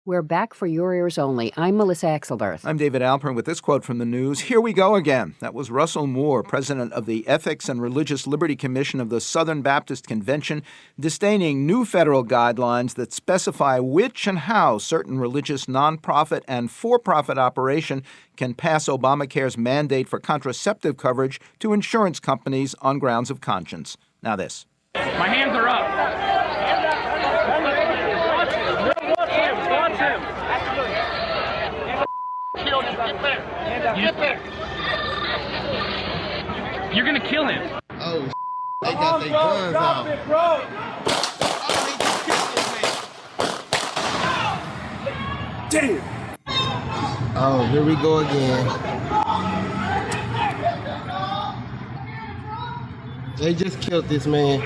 We're back for your ears only. I'm Melissa Axelberth. I'm David Alpern with this quote from the news. Here we go again. That was Russell Moore, president of the Ethics and Religious Liberty Commission of the Southern Baptist Convention, disdaining new federal guidelines that specify which and how certain religious nonprofit and for-profit operation can pass Obamacare's mandate for contraceptive coverage to insurance companies on grounds of conscience. Now this. My hands are up. Get back. You're gonna kill him. Oh, they got their guns out. Damn. Oh, here we go again. They just killed this man.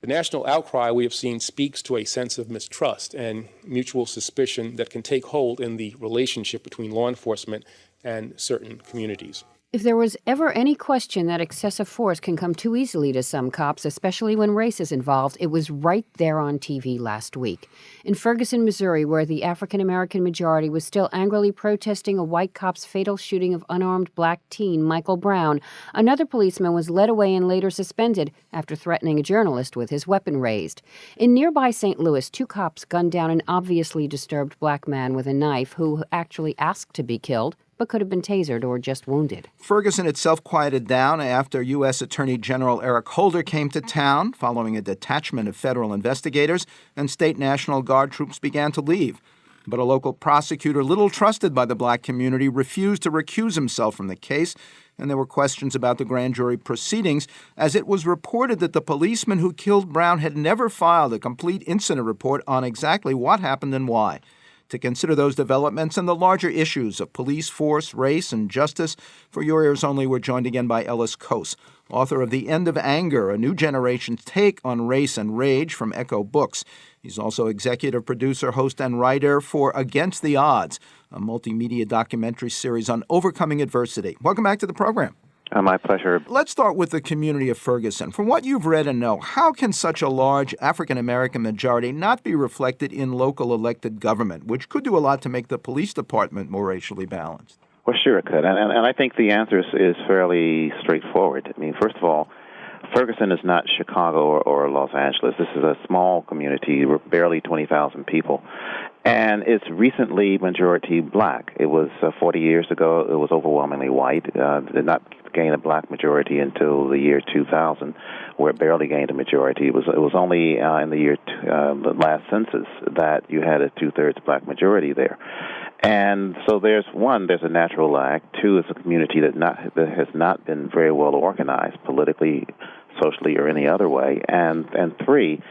The national outcry we have seen speaks to a sense of mistrust and mutual suspicion that can take hold in the relationship between law enforcement and certain communities. If there was ever any question that excessive force can come too easily to some cops, especially when race is involved, it was right there on TV last week. In Ferguson, Missouri, where the African-American majority was still angrily protesting a white cop's fatal shooting of unarmed black teen Michael Brown, another policeman was led away and later suspended after threatening a journalist with his weapon raised. In nearby St. Louis, two cops gunned down an obviously disturbed black man with a knife who actually asked to be killed, but could have been tasered or just wounded. Ferguson itself quieted down after U.S. Attorney General Eric Holder came to town following a detachment of federal investigators, and state National Guard troops began to leave. But a local prosecutor, little trusted by the black community, refused to recuse himself from the case, and there were questions about the grand jury proceedings, as it was reported that the policeman who killed Brown had never filed a complete incident report on exactly what happened and why. To consider those developments and the larger issues of police force, race, and justice, for your ears only, we're joined again by Ellis Coase, author of The End of Anger, a new generation's take on race and rage from Echo Books. He's also executive producer, host, and writer for Against the Odds, a multimedia documentary series on overcoming adversity. Welcome back to the program. My pleasure. Let's start with the community of Ferguson. From what you've read and know, how can such a large African-American majority not be reflected in local elected government, which could do a lot to make the police department more racially balanced? Well, sure it could. And I think the answer is fairly straightforward. I mean, first of all, Ferguson is not Chicago or Los Angeles. This is a small community, barely 20,000 people. And it's recently majority black. It was 40 years ago, it was overwhelmingly white. Did not gain a black majority until the year 2000, where it barely gained a majority. It was only in the year the last census that you had a two-thirds black majority there. And so there's a natural lag. Two, it's a community that has not been very well organized politically, socially, or any other way. And three,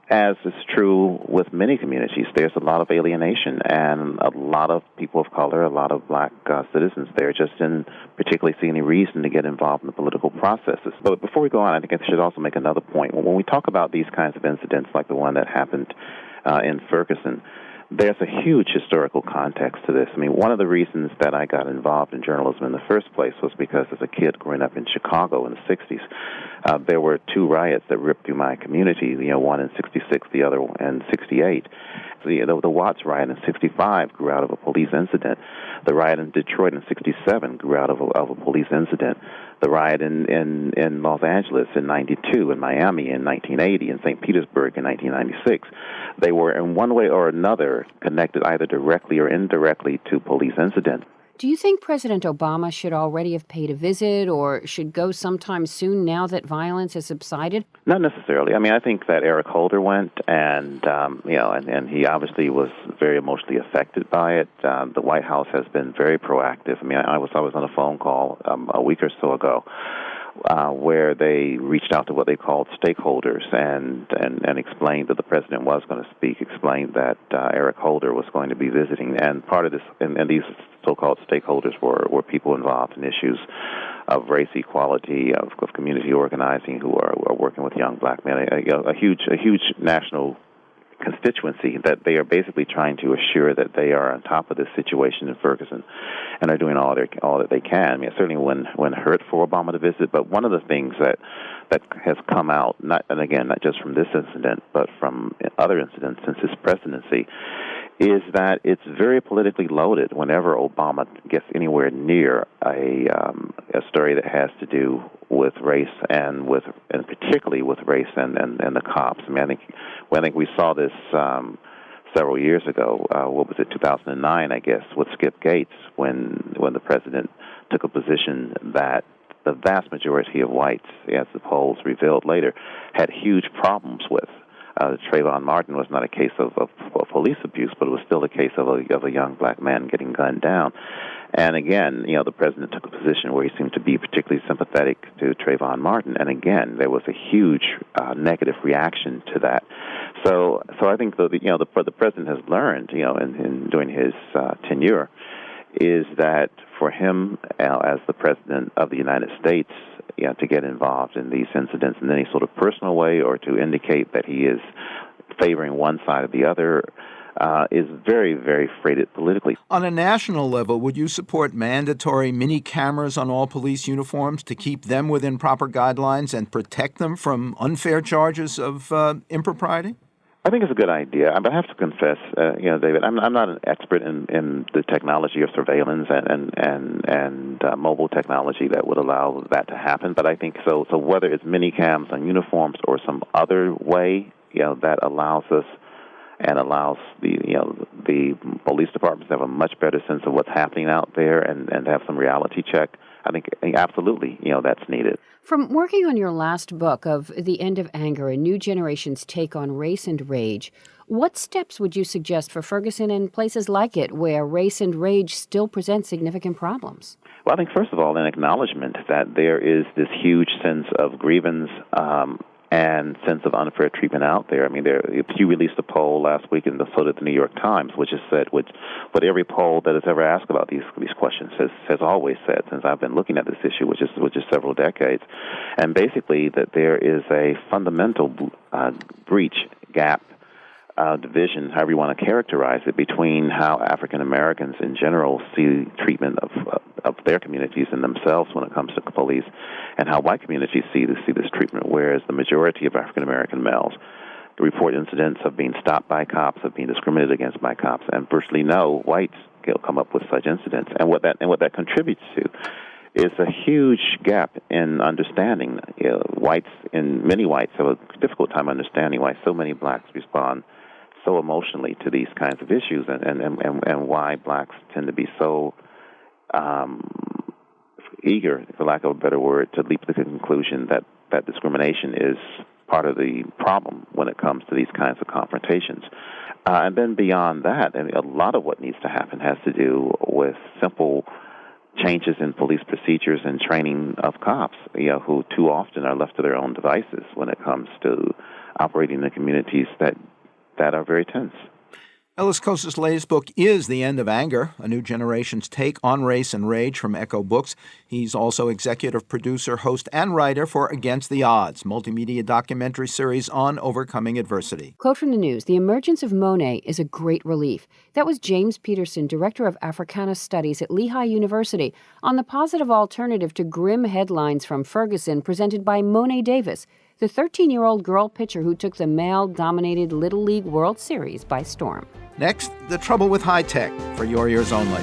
as is true with many communities, there's a lot of alienation and a lot of people of color, a lot of black citizens there just didn't particularly see any reason to get involved in the political processes. But before we go on, I think I should also make another point. When we talk about these kinds of incidents like the one that happened in Ferguson, there's a huge historical context to this. I mean, one of the reasons that I got involved in journalism in the first place was because as a kid growing up in Chicago in the 60s, there were two riots that ripped through my community, one in 66, the other in 68. The Watts riot in 65 grew out of a police incident. The riot in Detroit in 67 grew out of a police incident. The riot in Los Angeles in 92, in Miami in 1980, in St. Petersburg in 1996, they were in one way or another connected either directly or indirectly to police incidents. Do you think President Obama should already have paid a visit or should go sometime soon now that violence has subsided? Not necessarily. I mean, I think that Eric Holder went, and he obviously was very emotionally affected by it. The White House has been very proactive. I mean, I was on a phone call a week or so ago where they reached out to what they called stakeholders and explained that the president was going to speak, explained that Eric Holder was going to be visiting, and part of this, and these so-called stakeholders were people involved in issues of race equality, of community organizing, who are working with young black men, a huge national constituency that they are basically trying to assure that they are on top of this situation in Ferguson and are doing all that they can. I mean, it certainly wouldn't hurt for Obama to visit, but one of the things that that has come out, not just from this incident, but from other incidents since his presidency, is that it's very politically loaded whenever Obama gets anywhere near a story that has to do with race and particularly with race and the cops. I mean, I think we saw this several years ago. What was it, 2009, I guess, with Skip Gates, when the president took a position that the vast majority of whites, as the polls revealed later, had huge problems with. Trayvon Martin was not a case of police abuse, but it was still a case of a young black man getting gunned down. And again, the president took a position where he seemed to be particularly sympathetic to Trayvon Martin. And again, there was a huge negative reaction to that. So I think the president has learned, during his tenure, is that for him as the president of the United States, to get involved in these incidents in any sort of personal way or to indicate that he is favoring one side or the other is very, very freighted politically. On a national level, would you support mandatory mini cameras on all police uniforms to keep them within proper guidelines and protect them from unfair charges of impropriety? I think it's a good idea, but I have to confess, David, I'm not an expert in the technology of surveillance and mobile technology that would allow that to happen. But I think so. So whether it's mini cams on uniforms or some other way, that allows us and allows the police departments to have a much better sense of what's happening out there and have some reality check. I think absolutely, that's needed. From working on your last book of The End of Anger, A New Generation's Take on Race and Rage, what steps would you suggest for Ferguson and places like it where race and rage still present significant problems? Well, I think, first of all, an acknowledgement that there is this huge sense of grievance and sense of unfair treatment out there. I mean, you released a poll last week, and so did the New York Times, which has said, what every poll that has ever asked about these questions has always said since I've been looking at this issue, which is several decades, and basically that there is a fundamental gap, division, however you want to characterize it, between how African Americans in general see treatment of their communities and themselves when it comes to police, and how white communities see this treatment, whereas the majority of African American males report incidents of being stopped by cops, of being discriminated against by cops, and virtually no whites come up with such incidents. And what that contributes to is a huge gap in understanding. Many whites have a difficult time understanding why so many blacks respond so emotionally to these kinds of issues, and why blacks tend to be so eager, for lack of a better word, to leap to the conclusion that discrimination is part of the problem when it comes to these kinds of confrontations. And then beyond that, a lot of what needs to happen has to do with simple changes in police procedures and training of cops, who too often are left to their own devices when it comes to operating in communities that are very tense. Ellis Cosa's latest book is The End of Anger, A New Generation's Take on Race and Rage from Echo Books. He's also executive producer, host, and writer for Against the Odds, multimedia documentary series on overcoming adversity. Quote from the news, "The emergence of Monet is a great relief." That was James Peterson, director of Africana Studies at Lehigh University, on the positive alternative to grim headlines from Ferguson presented by Monet Davis, the 13-year-old girl pitcher who took the male-dominated Little League World Series by storm. Next, the trouble with high tech, for your ears only.